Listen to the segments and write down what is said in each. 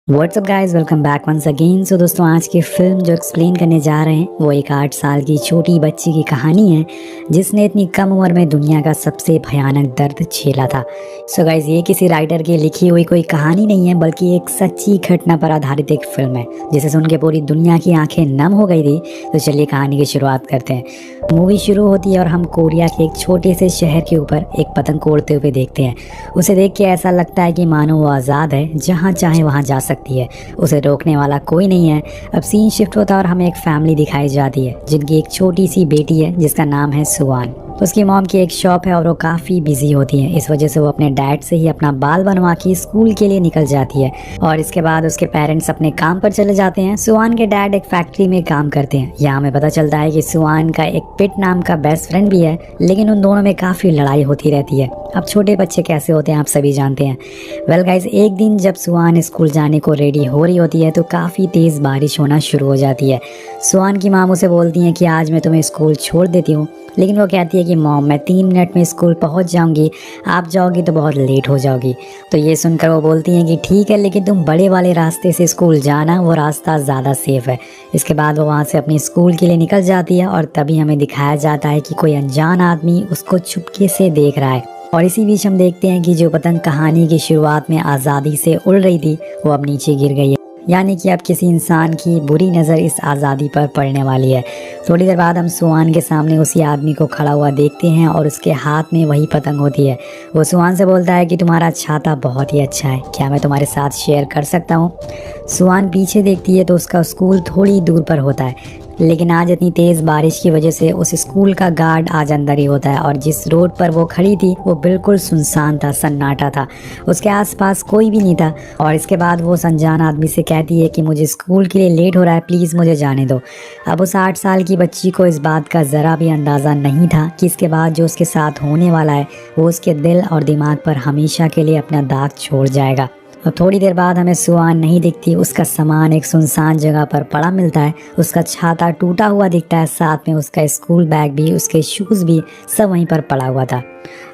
WhatsApp guys, welcome back once again. So दोस्तों, आज की फिल्म जो एक्सप्लेन करने जा रहे हैं वो एक 8 साल की छोटी बच्ची की कहानी है जिसने इतनी कम उम्र में दुनिया का सबसे भयानक दर्द झेला था। सो गाइज, ये किसी राइटर की लिखी हुई कोई कहानी नहीं है बल्कि एक सच्ची घटना पर आधारित एक फिल्म है जिसे सुन के पूरी दुनिया की आंखें नम हो गई थी। तो चलिए कहानी की शुरुआत करते हैं। मूवी शुरू होती है और हम कोरिया के एक छोटे से शहर के ऊपर एक पतंग को उड़ते हुए देखते हैं। उसे देख के ऐसा लगता है कि मानो वो आज़ाद है, जहाँ चाहे वहाँ जा सकती है, उसे रोकने वाला कोई नहीं है। अब सीन शिफ्ट होता है और हमें एक फैमिली दिखाई जाती है जिनकी एक छोटी सी बेटी है जिसका नाम है सुवान। उसकी मॉम की एक शॉप है और वो काफ़ी बिजी होती है, इस वजह से वो अपने डैड से ही अपना बाल बनवा के स्कूल के लिए निकल जाती है और इसके बाद उसके पेरेंट्स अपने काम पर चले जाते हैं। सुवान के डैड एक फैक्ट्री में काम करते हैं। यहाँ हमें पता चलता है कि सुवान का एक पिट नाम का बेस्ट फ्रेंड भी है, लेकिन उन दोनों में काफ़ी लड़ाई होती रहती है। अब छोटे बच्चे कैसे होते हैं आप सभी जानते हैं। वेल गाइज, एक दिन जब सुवान स्कूल जाने को रेडी हो रही होती है तो काफ़ी तेज़ बारिश होना शुरू हो जाती है। सुवान की माम उसे बोलती हैं कि आज मैं तुम्हें स्कूल छोड़ देती हूँ, लेकिन वो कहती है कि मॉम, मैं 3 मिनट में स्कूल पहुँच जाऊँगी, आप जाओगी तो बहुत लेट हो जाओगी। तो ये सुनकर वो बोलती हैं कि ठीक है, लेकिन तुम बड़े वाले रास्ते से स्कूल जाना, वो रास्ता ज़्यादा सेफ है। इसके बाद वो वहाँ से अपनी स्कूल के लिए निकल जाती है और तभी हमें दिखाया जाता है कि कोई अनजान आदमी उसको चुपके से देख रहा है। और इसी बीच हम देखते हैं कि जो पतंग कहानी की शुरुआत में आज़ादी से उड़ रही थी वो अब नीचे गिर गई है, यानी कि अब किसी इंसान की बुरी नज़र इस आज़ादी पर पड़ने वाली है। थोड़ी देर बाद हम सुवान के सामने उसी आदमी को खड़ा हुआ देखते हैं और उसके हाथ में वही पतंग होती है। वो सुवान से बोलता है कि तुम्हारा छाता बहुत ही अच्छा है, क्या मैं तुम्हारे साथ शेयर कर सकता हूँ। सुवान पीछे देखती है तो उसका स्कूल थोड़ी दूर पर होता है, लेकिन आज इतनी तेज़ बारिश की वजह से उस स्कूल का गार्ड आज अंदर ही होता है और जिस रोड पर वो खड़ी थी वो बिल्कुल सुनसान था, सन्नाटा था, उसके आसपास कोई भी नहीं था। और इसके बाद वो उस अनजान आदमी से कहती है कि मुझे स्कूल के लिए लेट हो रहा है, प्लीज़ मुझे जाने दो। अब उस 8 साल की बच्ची को इस बात का ज़रा भी अंदाज़ा नहीं था कि इसके बाद जो उसके साथ होने वाला है वो उसके दिल और दिमाग पर हमेशा के लिए अपना दाग छोड़ जाएगा। और थोड़ी देर बाद हमें सुवान नहीं दिखती, उसका सामान एक सुनसान जगह पर पड़ा मिलता है। उसका छाता टूटा हुआ दिखता है, साथ में उसका स्कूल बैग भी, उसके शूज़ भी सब वहीं पर पड़ा हुआ था।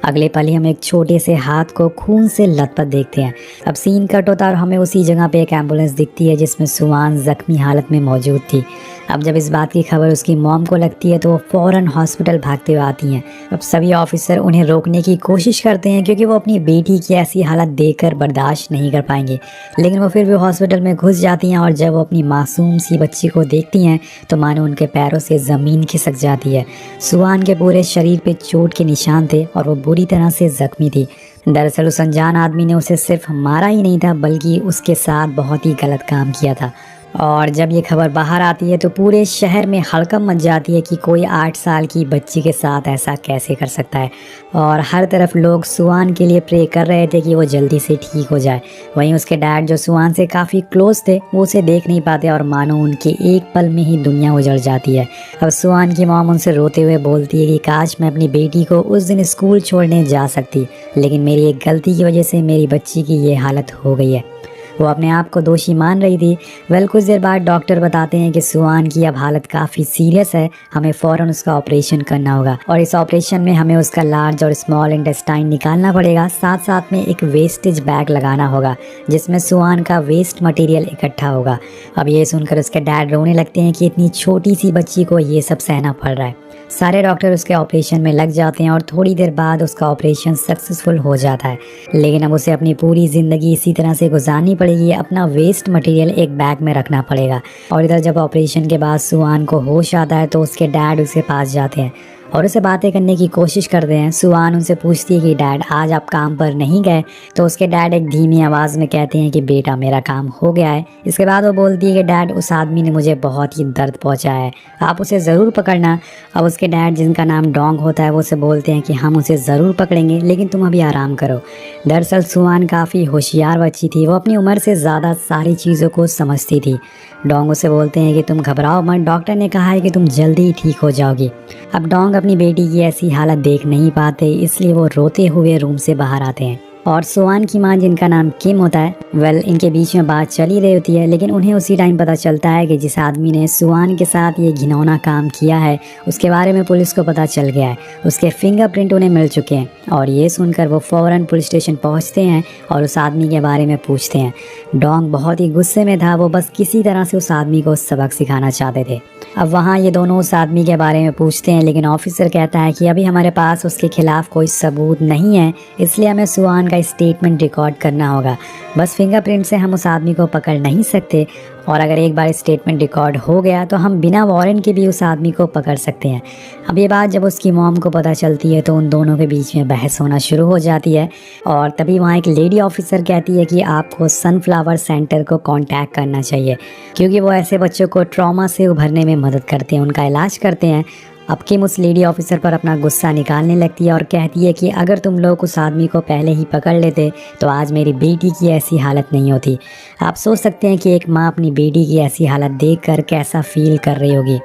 अगले पल ही हम एक छोटे से हाथ को खून से लथपथ देखते हैं। अब सीन कट होता है और हमें उसी जगह पे एक एम्बुलेंस दिखती है जिसमें सुवान जख्मी हालत में मौजूद थी। अब जब इस बात की खबर उसकी मॉम को लगती है तो वो फ़ौरन हॉस्पिटल भागते हुए आती हैं। अब सभी ऑफिसर उन्हें रोकने की कोशिश करते हैं क्योंकि वो अपनी बेटी की ऐसी हालत देखकर बर्दाश्त नहीं कर पाएंगे, लेकिन वो फिर भी हॉस्पिटल में घुस जाती हैं और जब वो अपनी मासूम सी बच्ची को देखती हैं तो मानो उनके पैरों से ज़मीन खिसक जाती है। सुवान के पूरे शरीर पे चोट के निशान थे और वो बुरी तरह से जख्मी थी। दरअसल उस अनजान आदमी ने उसे सिर्फ मारा ही नहीं था बल्कि उसके साथ बहुत ही गलत काम किया था। और जब ये खबर बाहर आती है तो पूरे शहर में हड़कंप मच जाती है कि कोई 8 साल की बच्ची के साथ ऐसा कैसे कर सकता है। और हर तरफ लोग सुवान के लिए प्रे कर रहे थे कि वो जल्दी से ठीक हो जाए। वहीं उसके डैड जो सुवान से काफ़ी क्लोज थे वो उसे देख नहीं पाते और मानो उनके एक पल में ही दुनिया उजड़ जाती है। अब सुवान की मॉम उनसे रोते हुए बोलती है कि काश मैं अपनी बेटी को उस दिन स्कूल छोड़ने जा सकती, लेकिन मेरी एक गलती की वजह से मेरी बच्ची की ये हालत हो गई है। वो अपने आप को दोषी मान रही थी। वेल, कुछ देर बाद डॉक्टर बताते हैं कि सुवान की अब हालत काफ़ी सीरियस है, हमें फ़ौरन उसका ऑपरेशन करना होगा और इस ऑपरेशन में हमें उसका लार्ज और स्मॉल इंटेस्टाइन निकालना पड़ेगा। साथ साथ में एक वेस्टेज बैग लगाना होगा जिसमें सुवान का वेस्ट मटेरियल इकट्ठा होगा। अब ये सुनकर उसके डैड रोने लगते हैं कि इतनी छोटी सी बच्ची को ये सब सहना पड़ रहा है। सारे डॉक्टर उसके ऑपरेशन में लग जाते हैं और थोड़ी देर बाद उसका ऑपरेशन सक्सेसफुल हो जाता है, लेकिन अब उसे अपनी पूरी ज़िंदगी इसी तरह से गुजारनी पड़ेगी, अपना वेस्ट मटेरियल एक बैग में रखना पड़ेगा। और इधर जब ऑपरेशन के बाद सुवान को होश आता है तो उसके डैड उसके पास जाते हैं और उसे बातें करने की कोशिश करते हैं। सुवान उनसे पूछती है कि डैड, आज आप काम पर नहीं गए? तो उसके डैड एक धीमी आवाज़ में कहते हैं कि बेटा, मेरा काम हो गया है। इसके बाद वो बोलती है कि डैड, उस आदमी ने मुझे बहुत ही दर्द पहुंचाया है, आप उसे ज़रूर पकड़ना। अब उसके डैड, जिनका नाम डोंग होता है, वो उसे बोलते हैं कि हम उसे ज़रूर पकड़ेंगे, लेकिन तुम अभी आराम करो। दरअसल सुवान काफ़ी होशियार बच्ची थी, वो अपनी उम्र से ज़्यादा सारी चीज़ों को समझती थी। डोंग उसे बोलते हैं कि तुम घबराओ मत, डॉक्टर ने कहा है कि तुम जल्दी ही ठीक हो जाओगी। अब डोंग अपनी बेटी की ऐसी हालत देख नहीं पाते, इसलिए वो रोते हुए रूम से बाहर आते हैं। और सुआन की माँ जिनका नाम किम होता है, इनके बीच में बात चली रही होती है, लेकिन उन्हें उसी टाइम पता चलता है कि जिस आदमी ने सुआन के साथ ये घिनौना काम किया है उसके बारे में पुलिस को पता चल गया है। उसके फिंगरप्रिंट उन्हें मिल चुके हैं और ये सुनकर वो फौरन पुलिस स्टेशन पहुंचते हैं और उस आदमी के बारे में पूछते हैं। डोंग बहुत ही गुस्से में था, वो बस किसी तरह से उस आदमी को सबक सिखाना चाहते थे। अब वहाँ ये दोनों उस आदमी के बारे में पूछते हैं, लेकिन ऑफिसर कहता है कि अभी हमारे पास उसके खिलाफ कोई सबूत नहीं है, इसलिए हमें सुआन का स्टेटमेंट रिकॉर्ड करना होगा। बस फिंगरप्रिंट से हम उस आदमी को पकड़ नहीं सकते, और अगर एक बार स्टेटमेंट रिकॉर्ड हो गया तो हम बिना वारंट के भी उस आदमी को पकड़ सकते हैं। अब ये बात जब उसकी मॉम को पता चलती है तो उन दोनों के बीच में बहस होना शुरू हो जाती है, और तभी वहाँ एक लेडी ऑफिसर कहती है कि आपको सनफ्लावर सेंटर को कांटेक्ट करना चाहिए, क्योंकि वो ऐसे बच्चों को ट्रॉमा से उभरने में मदद करते हैं, उनका इलाज करते हैं। अब किम उस लेडी ऑफिसर पर अपना गुस्सा निकालने लगती है और कहती है कि अगर तुम लोग उस आदमी को पहले ही पकड़ लेते तो आज मेरी बेटी की ऐसी हालत नहीं होती। आप सोच सकते हैं कि एक माँ अपनी बेटी की ऐसी हालत देखकर कैसा फील कर रही होगी।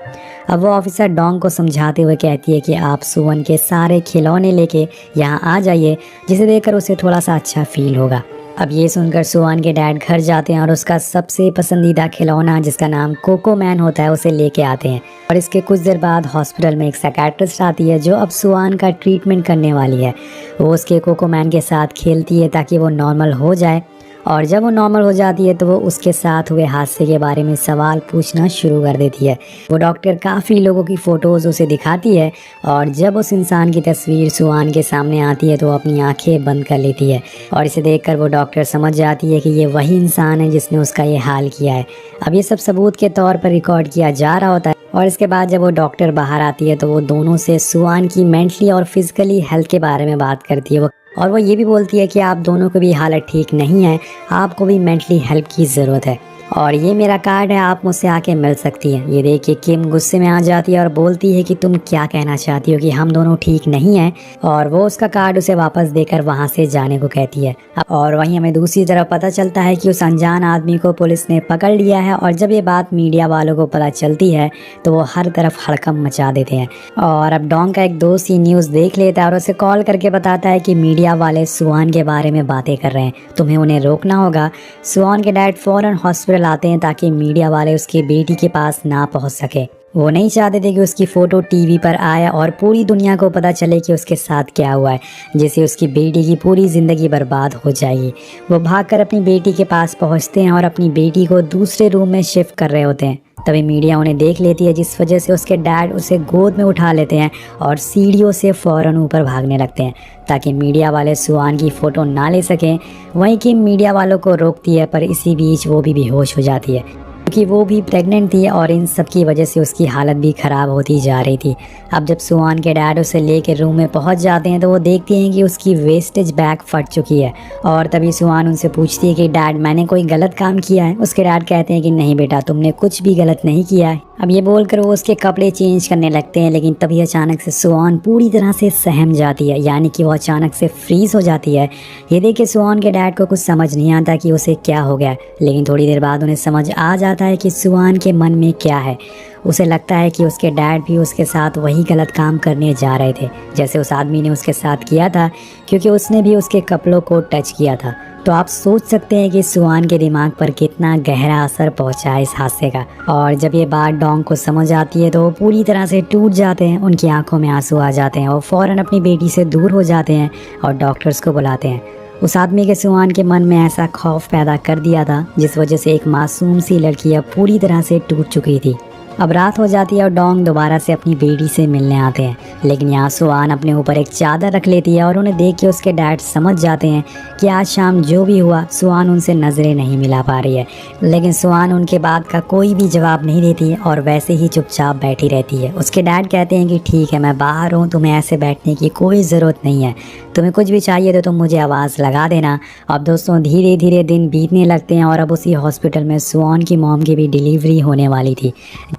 अब वो ऑफिसर डोंग को समझाते हुए कहती है कि आप सुवन के सारे खिलौने लेके यहाँ आ जाइए, जिसे देखकर उसे थोड़ा सा अच्छा फील होगा। अब ये सुनकर सुआन के डैड घर जाते हैं और उसका सबसे पसंदीदा खिलौना जिसका नाम कोको मैन होता है उसे लेके आते हैं। और इसके कुछ देर बाद हॉस्पिटल में एक साइकियाट्रिस्ट आती है जो अब सुआन का ट्रीटमेंट करने वाली है। वो उसके कोको मैन के साथ खेलती है ताकि वो नॉर्मल हो जाए, और जब वो नॉर्मल हो जाती है तो वो उसके साथ हुए हादसे के बारे में सवाल पूछना शुरू कर देती है। वो डॉक्टर काफ़ी लोगों की फ़ोटोज़ उसे दिखाती है, और जब उस इंसान की तस्वीर सुआन के सामने आती है तो वो अपनी आंखें बंद कर लेती है, और इसे देखकर वो डॉक्टर समझ जाती है कि ये वही इंसान है जिसने उसका ये हाल किया है। अब ये सब सबूत के तौर पर रिकॉर्ड किया जा रहा होता है, और इसके बाद जब वो डॉक्टर बाहर आती है तो वो दोनों से सुआन की मेंटली और फिजिकली हेल्थ के बारे में बात करती है। और वो ये भी बोलती है कि आप दोनों को भी हालत ठीक नहीं है, आपको भी मेंटली हेल्प की ज़रूरत है, और ये मेरा कार्ड है, आप मुझसे आके मिल सकती हैं। ये देख के किम गुस्से में आ जाती है और बोलती है कि तुम क्या कहना चाहती हो कि हम दोनों ठीक नहीं हैं, और वो उसका कार्ड उसे वापस देकर वहाँ से जाने को कहती है। और वहीं हमें दूसरी तरफ पता चलता है कि उस अनजान आदमी को पुलिस ने पकड़ लिया है, और जब ये बात मीडिया वालों को पता चलती है तो वो हर तरफ हड़कंप मचा देते हैं। और अब डोंग का एक दोस्त ये न्यूज़ देख लेता है और उसे कॉल करके बताता है कि मीडिया वाले सुआन के बारे में बातें कर रहे हैं, तुम्हें उन्हें रोकना होगा। सुआन के डैड फौरन हॉस्पिटल आते हैं ताकि मीडिया वाले उसकी बेटी के पास ना पहुंच सके। वो नहीं चाहते थे कि उसकी फ़ोटो टीवी पर आए और पूरी दुनिया को पता चले कि उसके साथ क्या हुआ है, जिससे उसकी बेटी की पूरी ज़िंदगी बर्बाद हो जाएगी। वो भागकर अपनी बेटी के पास पहुंचते हैं और अपनी बेटी को दूसरे रूम में शिफ्ट कर रहे होते हैं। तभी मीडिया उन्हें देख लेती है, जिस वजह से उसके डैड उसे गोद में उठा लेते हैं और सीढ़ियों से फ़ौरन ऊपर भागने लगते हैं ताकि मीडिया वाले सुआन की फ़ोटो ना ले सकें। वहीं किम मीडिया वालों को रोकती है, पर इसी बीच वो भी बेहोश हो जाती है क्योंकि वो भी प्रेग्नेंट थी, और इन सब की वजह से उसकी हालत भी ख़राब होती जा रही थी। अब जब सुआन के डैड उसे लेके रूम में पहुंच जाते हैं तो वो देखते हैं कि उसकी वेस्टेज बैग फट चुकी है, और तभी सुआन उनसे पूछती है कि डैड मैंने कोई गलत काम किया है। उसके डैड कहते हैं कि नहीं बेटा, तुमने कुछ भी गलत नहीं किया है। अब ये बोलकर वो उसके कपड़े चेंज करने लगते हैं, लेकिन तभी अचानक से सुआन पूरी तरह से सहम जाती है, यानी कि वो अचानक से फ्रीज हो जाती है। ये देख के सुआन के डैड को कुछ समझ नहीं आता कि उसे क्या हो गया, लेकिन थोड़ी देर बाद उन्हें समझ आ जाता है कि सुआन के मन में क्या है। उसे लगता है कि उसके डैड भी उसके साथ वही गलत काम करने जा रहे थे जैसे उस आदमी ने उसके साथ किया था, क्योंकि उसने भी उसके कपड़ों को टच किया था। तो आप सोच सकते हैं कि सुआन के दिमाग पर कितना गहरा असर पहुंचा है इस हादसे का। और जब ये बात डोंग को समझ आती है तो वो पूरी तरह से टूट जाते हैं, उनकी आंखों में आंसू आ जाते हैं, वो फौरन अपनी बेटी से दूर हो जाते हैं और डॉक्टर्स को बुलाते हैं। उस आदमी के सुआन के मन में ऐसा खौफ पैदा कर दिया था जिस वजह से एक मासूम सी लड़की अब पूरी तरह से टूट चुकी थी। अब रात हो जाती है और डोंग दोबारा से अपनी बेटी से मिलने आते हैं, लेकिन यहाँ सुआन अपने ऊपर एक चादर रख लेती है और उन्हें देख के उसके डैड समझ जाते हैं कि आज शाम जो भी हुआ सुआन उनसे नज़रें नहीं मिला पा रही है। लेकिन सुआन उनके बात का कोई भी जवाब नहीं देती और वैसे ही चुपचाप बैठी रहती है। उसके डैड कहते हैं कि ठीक है, मैं बाहर हूँ, तुम्हें ऐसे बैठने की कोई ज़रूरत नहीं है, तुम्हें कुछ भी चाहिए तो तुम मुझे आवाज़ लगा देना। अब दोस्तों धीरे धीरे दिन बीतने लगते हैं और अब उसी हॉस्पिटल में सुआन की मॉम की भी डिलीवरी होने वाली थी।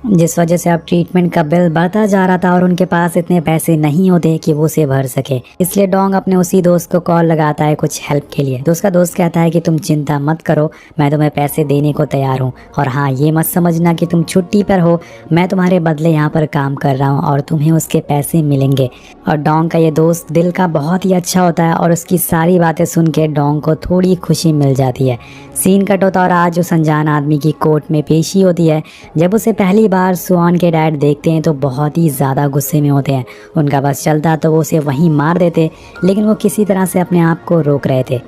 जिस वजह से अब ट्रीटमेंट का बिल बढ़ता जा रहा था और उनके पास इतने पैसे नहीं होते कि वो उसे भर सके। इसलिए डोंग अपने उसी दोस्त को कॉल लगाता है कुछ हेल्प के लिए। तो उसका दोस्त कहता है कि तुम चिंता मत करो, मैं तुम्हें पैसे देने को तैयार हूँ, और हाँ ये मत समझना कि तुम छुट्टी पर हो, मैं तुम्हारे बदले यहाँ पर काम कर रहा हूँ और तुम्हें उसके पैसे मिलेंगे। और डोंग का ये दोस्त दिल का बहुत ही अच्छा होता है और उसकी सारी बातें सुन के डोंग को थोड़ी खुशी मिल जाती है। सीन कट होता और आज उस अनजान आदमी की कोर्ट में पेशी होती है। जब उसे पहली बार सुआन के डैड देखते हैं तो बहुत ही ज़्यादा गुस्से में होते हैं। उनका बस चलता तो वो उसे वहीं मार देते, लेकिन वो किसी तरह से अपने आप को रोक रहे थे।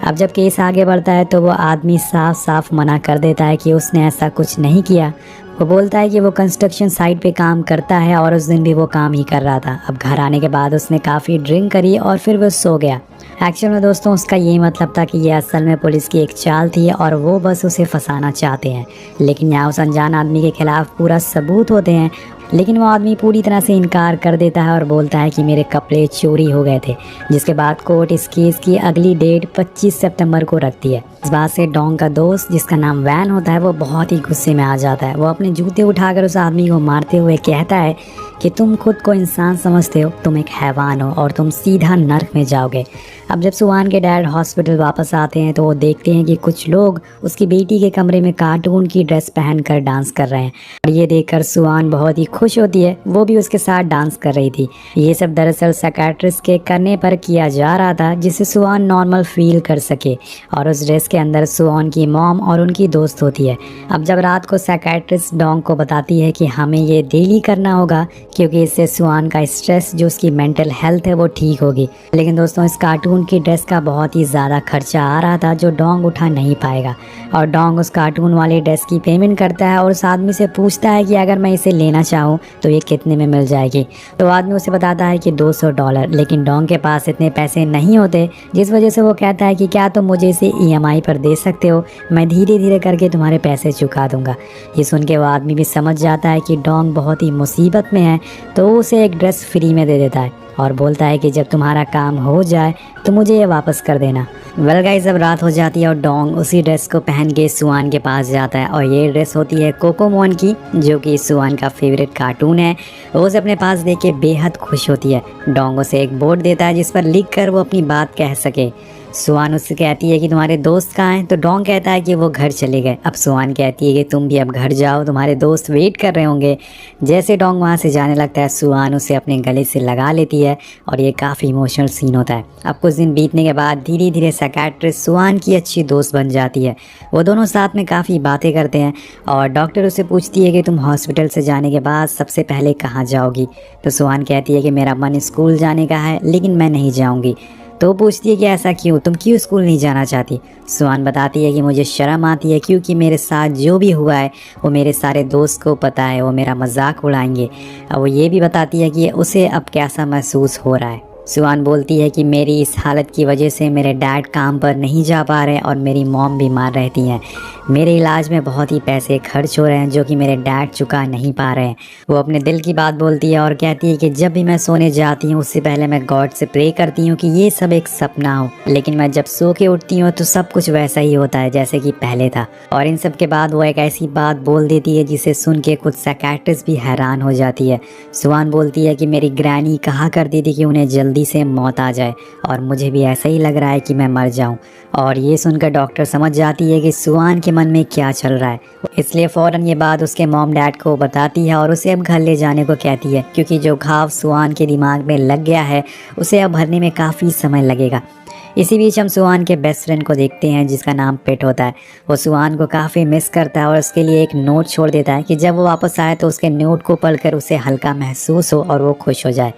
अब जब केस आगे बढ़ता है तो वो आदमी साफ साफ मना कर देता है कि उसने ऐसा कुछ नहीं किया। वो बोलता है कि वो कंस्ट्रक्शन साइट पे काम करता है और उस दिन भी वो काम ही कर रहा था। अब घर आने के बाद उसने काफ़ी ड्रिंक करी और फिर वो सो गया। एक्चुअल में दोस्तों उसका यही मतलब था कि ये असल में पुलिस की एक चाल थी और वो बस उसे फंसाना चाहते हैं। लेकिन यहाँ उस अनजान आदमी के खिलाफ पूरा सबूत होते हैं, लेकिन वो आदमी पूरी तरह से इनकार कर देता है और बोलता है कि मेरे कपड़े चोरी हो गए थे। जिसके बाद कोर्ट इस केस की अगली डेट 25 सितंबर को रखती है। इस बात से डोंग का दोस्त जिसका नाम वैन होता है वो बहुत ही गुस्से में आ जाता है। वो अपने जूते उठाकर उस आदमी को मारते हुए कहता है कि तुम खुद को इंसान समझते हो, तुम एक हैवान हो और तुम सीधा नर्क में जाओगे। अब जब सुआन के डैड हॉस्पिटल वापस आते हैं तो वो देखते हैं कि कुछ लोग उसकी बेटी के कमरे में कार्टून की ड्रेस पहनकर डांस कर रहे हैं और ये देखकर सुआन बहुत ही खुश होती है। वो भी उसके साथ डांस कर रही थी। ये सब दरअसल साइकियाट्रिस्ट के करने पर किया जा रहा था जिससे सुआन नॉर्मल फील कर सके। और उस ड्रेस के अंदर सुआन की मॉम और उनकी दोस्त होती है। अब जब रात को साइकियाट्रिस्ट डोंग को बताती है कि हमें ये डेली करना होगा क्योंकि इससे सुआन का स्ट्रेस जो उसकी मेंटल हेल्थ है वो ठीक होगी। लेकिन दोस्तों इस कार्टून की ड्रेस का बहुत ही ज़्यादा खर्चा आ रहा था जो डोंग उठा नहीं पाएगा। और डोंग उस कार्टून वाली ड्रेस की पेमेंट करता है और उस आदमी से पूछता है कि अगर मैं इसे लेना चाहूँ तो ये कितने में मिल जाएगी। तो आदमी उसे बताता है कि $200, लेकिन डोंग के पास इतने पैसे नहीं होते, जिस वजह से वो कहता है कि क्या तुम मुझे इसे EMI पर दे सकते हो, मैं धीरे धीरे करके तुम्हारे पैसे चुका दूंगा। ये सुन के वो आदमी भी समझ जाता है कि डोंग बहुत ही मुसीबत में है, तो वो उसे एक ड्रेस फ्री में दे देता है और बोलता है कि जब तुम्हारा काम हो जाए तो मुझे ये वापस कर देना। वेल गाइस अब रात हो जाती है और डोंग उसी ड्रेस को पहन के सुआन के पास जाता है और ये ड्रेस होती है कोकोमोन की, जो कि सुआन का फेवरेट कार्टून है। वो उसे अपने पास देख के बेहद खुश होती है। डोंग उसे एक बोर्ड देता है जिस पर लिख कर वो अपनी बात कह सके। सुआन उससे कहती है कि तुम्हारे दोस्त कहाँ हैं, तो डोंग कहता है कि वो घर चले गए। अब सुआन कहती है कि तुम भी अब घर जाओ, तुम्हारे दोस्त वेट कर रहे होंगे। जैसे डोंग वहाँ से जाने लगता है सुआन उसे अपने गले से लगा लेती है और ये काफ़ी इमोशनल सीन होता है। अब कुछ दिन बीतने के बाद धीरे धीरे साइकियाट्रिस्ट सुआन की अच्छी दोस्त बन जाती है। वो दोनों साथ में काफ़ी बातें करते हैं और डॉक्टर उससे पूछती है कि तुम हॉस्पिटल से जाने के बाद सबसे पहले कहाँ जाओगी। तो सुआन कहती है कि मेरा मन स्कूल जाने का है लेकिन मैं नहीं जाऊँगी। तो पूछती है कि ऐसा क्यों, तुम क्यों स्कूल नहीं जाना चाहती। सुआन बताती है कि मुझे शर्म आती है क्योंकि मेरे साथ जो भी हुआ है वो मेरे सारे दोस्त को पता है, वो मेरा मजाक उड़ाएंगे। और वो ये भी बताती है कि उसे अब कैसा महसूस हो रहा है। सुआन बोलती है कि मेरी इस हालत की वजह से मेरे डैड काम पर नहीं जा पा रहे और मेरी मॉम बीमार रहती हैं। मेरे इलाज में बहुत ही पैसे खर्च हो रहे हैं जो कि मेरे डैड चुका नहीं पा रहे हैं। वो अपने दिल की बात बोलती है और कहती है कि जब भी मैं सोने जाती हूँ उससे पहले मैं गॉड से प्रे करती हूँ कि ये सब एक सपना हो, लेकिन मैं जब सो के उठती हूँ तो सब कुछ वैसा ही होता है जैसे कि पहले था। और इन सब के बाद वो एक ऐसी बात बोल देती है जिसे सुन के कुछ साइकियाट्रिस्ट भी हैरान हो जाती है। सुआन बोलती है कि मेरी ग्रैनी कहा करती थी कि उन्हें जल्दी से मौत आ जाए और मुझे भी ऐसा ही लग रहा है कि मैं मर जाऊं। और ये सुनकर डॉक्टर समझ जाती है कि सुआन के मन में क्या चल रहा है, इसलिए फ़ौरन ये बात उसके मॉम डैड को बताती है और उसे अब घर ले जाने को कहती है क्योंकि जो घाव सुआन के दिमाग में लग गया है उसे अब भरने में काफ़ी समय लगेगा। इसी बीच हम सुआन के बेस्ट फ्रेंड को देखते हैं जिसका नाम पेट होता है। वो सुआन को काफ़ी मिस करता है और उसके लिए एक नोट छोड़ देता है कि जब वो वापस आए तो उसके नोट को पढ़कर उसे हल्का महसूस हो और वो खुश हो जाए।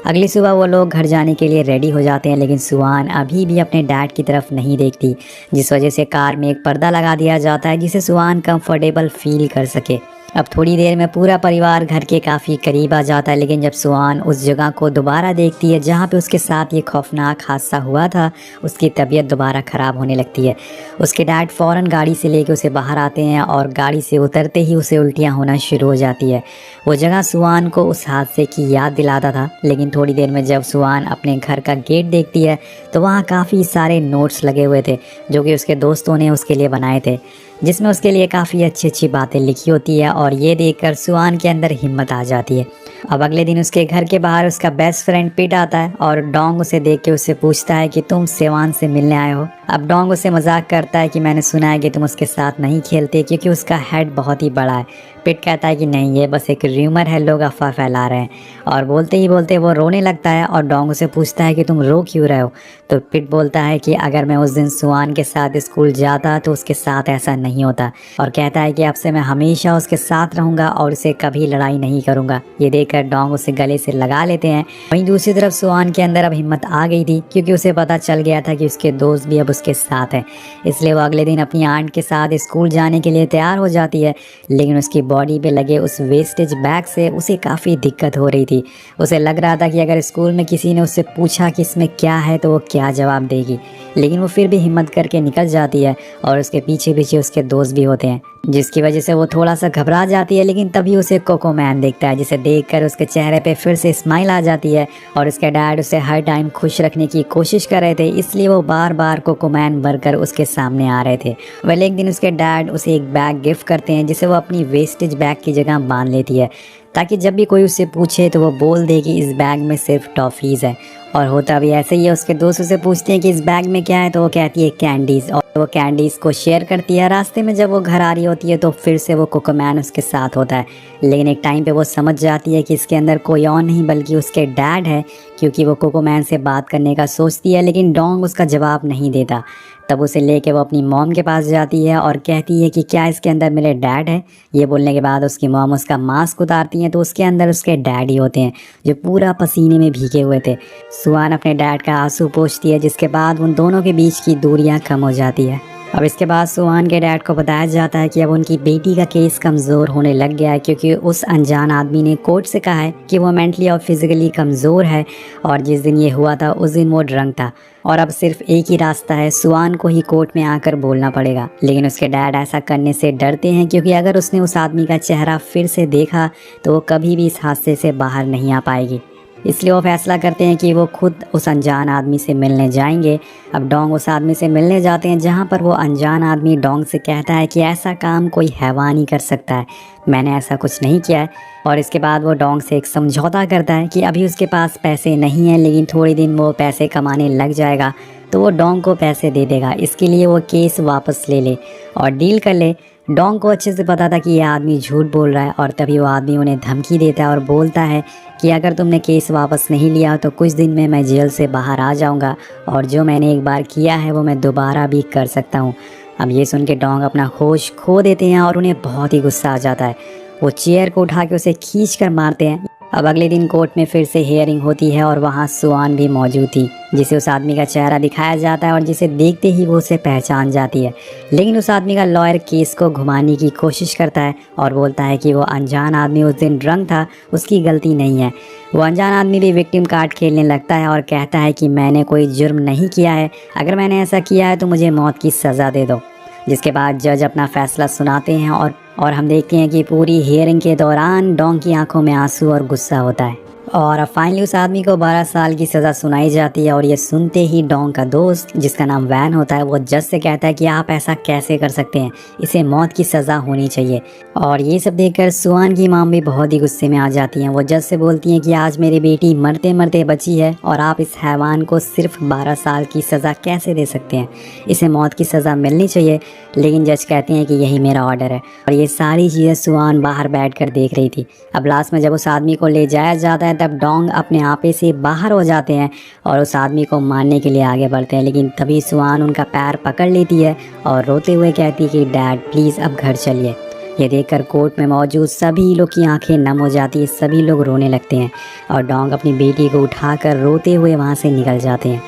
अगली सुबह वो लोग घर जाने के लिए रेडी हो जाते हैं, लेकिन सुआन अभी भी अपने डैड की तरफ नहीं देखती, जिस वजह से कार में एक पर्दा लगा दिया जाता है जिसे सुआन कंफर्टेबल फील कर सके। अब थोड़ी देर में पूरा परिवार घर के काफ़ी करीब आ जाता है, लेकिन जब सुआन उस जगह को दोबारा देखती है जहाँ पे उसके साथ ये खौफनाक हादसा हुआ था, उसकी तबीयत दोबारा ख़राब होने लगती है। उसके डैड फ़ौरन गाड़ी से लेके उसे बाहर आते हैं और गाड़ी से उतरते ही उसे उल्टियाँ होना शुरू हो जाती है। वो जगह सुआन को उस हादसे की याद दिलाता था, लेकिन थोड़ी देर में जब सुआन अपने घर का गेट देखती है तो वहाँ काफ़ी सारे नोट्स लगे हुए थे जो कि उसके दोस्तों ने उसके लिए बनाए थे। जिसमें उसके लिए काफ़ी अच्छी अच्छी बातें लिखी होती है। और ये देखकर सुआन के अंदर हिम्मत आ जाती है। अब अगले दिन उसके घर के बाहर उसका बेस्ट फ्रेंड पिट आता है और डोंग उसे देख के उससे पूछता है कि तुम सेवान से मिलने आए हो। अब डोंग उसे मजाक करता है कि मैंने सुना है कि तुम उसके साथ नहीं खेलते क्योंकि उसका हेड बहुत ही बड़ा है। पिट कहता है कि नहीं, ये बस एक र्यूमर है, लोग अफवाह फैला रहे हैं। और बोलते ही बोलते वो रोने लगता है और डोंग उसे पूछता है कि तुम रो क्यों रहे हो। तो पिट बोलता है कि अगर मैं उस दिन सुआन के साथ स्कूल जाता तो उसके साथ ऐसा नहीं होता। और कहता है कि अब से मैं हमेशा उसके साथ रहूंगा और उसे कभी लड़ाई नहीं करूंगा। ये देखकर डोंग उसे गले से लगा लेते हैं। वहीं दूसरी तरफ सुआन के अंदर अब हिम्मत आ गई थी क्योंकि उसे पता चल गया था कि उसके दोस्त भी अब उसके साथ हैं। इसलिए वो अगले दिन अपनी आंट के साथ स्कूल जाने के लिए तैयार हो जाती है। लेकिन उसकी बॉडी पे लगे उस वेस्टेज बैग से उसे काफ़ी दिक्कत हो रही थी। उसे लग रहा था कि अगर स्कूल में किसी ने उससे पूछा कि इसमें क्या है तो वो क्या जवाब देगी। लेकिन वो फिर भी हिम्मत करके निकल जाती है और उसके पीछे पीछे उसके दोस्त भी होते हैं, जिसकी वजह से वो थोड़ा सा घबरा जाती है। लेकिन तभी उसे कोको मैन देखता है, जिसे देखकर उसके चेहरे पे फिर से स्माइल आ जाती है। और उसके डैड उसे हर टाइम खुश रखने की कोशिश कर रहे थे, इसलिए वो बार बार कोको मैन बनकर उसके सामने आ रहे थे। वेल, एक दिन उसके डैड उसे एक बैग गिफ्ट करते हैं जिसे वो अपनी वेस्टेज बैग की जगह बांध लेती है, ताकि जब भी कोई उससे पूछे तो वो बोल दे कि इस बैग में सिर्फ टॉफ़ीज़ है। और होता भी ऐसे ही है। उसके दोस्त उसे पूछते हैं कि इस बैग में क्या है, तो वो कहती है कैंडीज़, और वो कैंडीज़ को शेयर करती है। रास्ते में जब वो घर आ रही होती है तो फिर से वो कोको मैन उसके साथ होता है। लेकिन एक टाइम पे वो समझ जाती है कि इसके अंदर कोई और नहीं बल्कि उसके डैड है, क्योंकि वो कोको मैन से बात करने का सोचती है लेकिन डोंग उसका जवाब नहीं देता। तब उसे लेके वो अपनी मॉम के पास जाती है और कहती है कि क्या इसके अंदर मेरे डैड है। ये बोलने के बाद उसकी मॉम उसका मास्क उतारती हैं तो उसके अंदर उसके डैड ही होते हैं, जो पूरा पसीने में भीगे हुए थे। सुआन अपने डैड का आंसू पोंछती है, जिसके बाद उन दोनों के बीच की दूरियां कम हो जाती है। अब इसके बाद सुआन के डैड को बताया जाता है कि अब उनकी बेटी का केस कमज़ोर होने लग गया है, क्योंकि उस अनजान आदमी ने कोर्ट से कहा है कि वो मेंटली और फिजिकली कमज़ोर है। और जिस दिन ये हुआ था उस दिन वो ड्रंक था। और अब सिर्फ एक ही रास्ता है, सुआन को ही कोर्ट में आकर बोलना पड़ेगा। लेकिन उसके डैड ऐसा करने से डरते हैं, क्योंकि अगर उसने उस आदमी का चेहरा फिर से देखा तो वो कभी भी इस हादसे से बाहर नहीं आ पाएगी। इसलिए वो फैसला करते हैं कि वो खुद उस अनजान आदमी से मिलने जाएंगे। अब डोंग उस आदमी से मिलने जाते हैं, जहाँ पर वो अनजान आदमी डोंग से कहता है कि ऐसा काम कोई हैवान ही कर सकता है, मैंने ऐसा कुछ नहीं किया है। और इसके बाद वो डोंग से एक समझौता करता है कि अभी उसके पास पैसे नहीं हैं, लेकिन थोड़े दिन वो पैसे कमाने लग जाएगा तो वो डोंग को पैसे दे देगा। इसके लिए वो केस वापस ले ले और डील कर ले। डोंग को अच्छे से पता था कि यह आदमी झूठ बोल रहा है, और तभी वो आदमी उन्हें धमकी देता है और बोलता है कि अगर तुमने केस वापस नहीं लिया तो कुछ दिन में मैं जेल से बाहर आ जाऊंगा, और जो मैंने एक बार किया है वो मैं दोबारा भी कर सकता हूँ। अब ये सुन के डोंग अपना होश खो देते हैं और उन्हें बहुत ही गुस्सा आ जाता है। वो चेयर को उठा के उसे खींच कर मारते हैं। अब अगले दिन कोर्ट में फिर से हियरिंग होती है और वहाँ सुआन भी मौजूद थी, जिसे उस आदमी का चेहरा दिखाया जाता है और जिसे देखते ही वो उसे पहचान जाती है। लेकिन उस आदमी का लॉयर केस को घुमाने की कोशिश करता है और बोलता है कि वो अनजान आदमी उस दिन ड्रंक था, उसकी गलती नहीं है। वो अनजान आदमी भी विक्टिम कार्ड खेलने लगता है और कहता है कि मैंने कोई जुर्म नहीं किया है, अगर मैंने ऐसा किया है तो मुझे मौत की सज़ा दे दो। जिसके बाद जज अपना फैसला सुनाते हैं और हम देखते हैं कि पूरी हियरिंग के दौरान डोंग की आंखों में आंसू और गुस्सा होता है। और अब फाइनली उस आदमी को 12 साल की सज़ा सुनाई जाती है। और ये सुनते ही डोंग का दोस्त, जिसका नाम वैन होता है, वो जज से कहता है कि आप ऐसा कैसे कर सकते हैं, इसे मौत की सज़ा होनी चाहिए। और ये सब देखकर सुआन की माम भी बहुत ही गुस्से में आ जाती हैं। वो जज से बोलती हैं कि आज मेरी बेटी मरते मरते बची है और आप इस हैवान को सिर्फ 12 साल की सज़ा कैसे दे सकते हैं, इसे मौत की सज़ा मिलनी चाहिए। लेकिन जज कहते हैं कि यही मेरा ऑर्डर है। और ये सारी चीज़ें सुआन बाहर बैठ कर देख रही थी। अब लास्ट में जब उस आदमी को ले जाया जाता है तब डोंग अपने आपे से बाहर हो जाते हैं और उस आदमी को मारने के लिए आगे बढ़ते हैं। लेकिन तभी सुआन उनका पैर पकड़ लेती है और रोते हुए कहती है कि डैड प्लीज़ अब घर चलिए। ये देखकर कोर्ट में मौजूद सभी लोग की आंखें नम हो जाती है, सभी लोग रोने लगते हैं और डोंग अपनी बेटी को उठाकर रोते हुए वहाँ से निकल जाते हैं।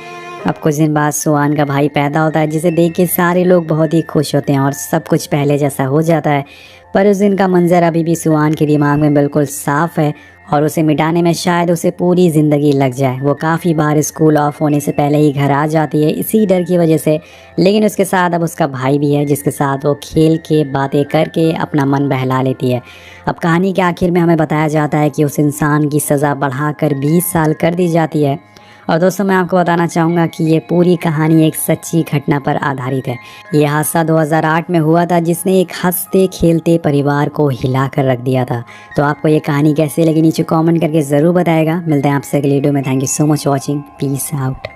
अब कुछ दिन बाद सुआन का भाई पैदा होता है, जिसे देख के सारे लोग बहुत ही खुश होते हैं और सब कुछ पहले जैसा हो जाता है। पर उस दिन का मंजर अभी भी सुआन के दिमाग में बिल्कुल साफ है और उसे मिटाने में शायद उसे पूरी ज़िंदगी लग जाए। वो काफ़ी बार स्कूल ऑफ होने से पहले ही घर आ जाती है इसी डर की वजह से। लेकिन उसके साथ अब उसका भाई भी है, जिसके साथ वो खेल के बातें करके अपना मन बहला लेती है। अब कहानी के आखिर में हमें बताया जाता है कि उस इंसान की सज़ा बढ़ाकर 20 साल कर दी जाती है और दोस्तों मैं आपको बताना चाहूँगा कि ये पूरी कहानी एक सच्ची घटना पर आधारित है। ये हादसा 2008 में हुआ था जिसने एक हंसते खेलते परिवार को हिला कर रख दिया था। तो आपको ये कहानी कैसे लगी नीचे कमेंट करके ज़रूर बताएगा। मिलते हैं आपसे अगली वीडियो में। Thank you so much watching. Peace out.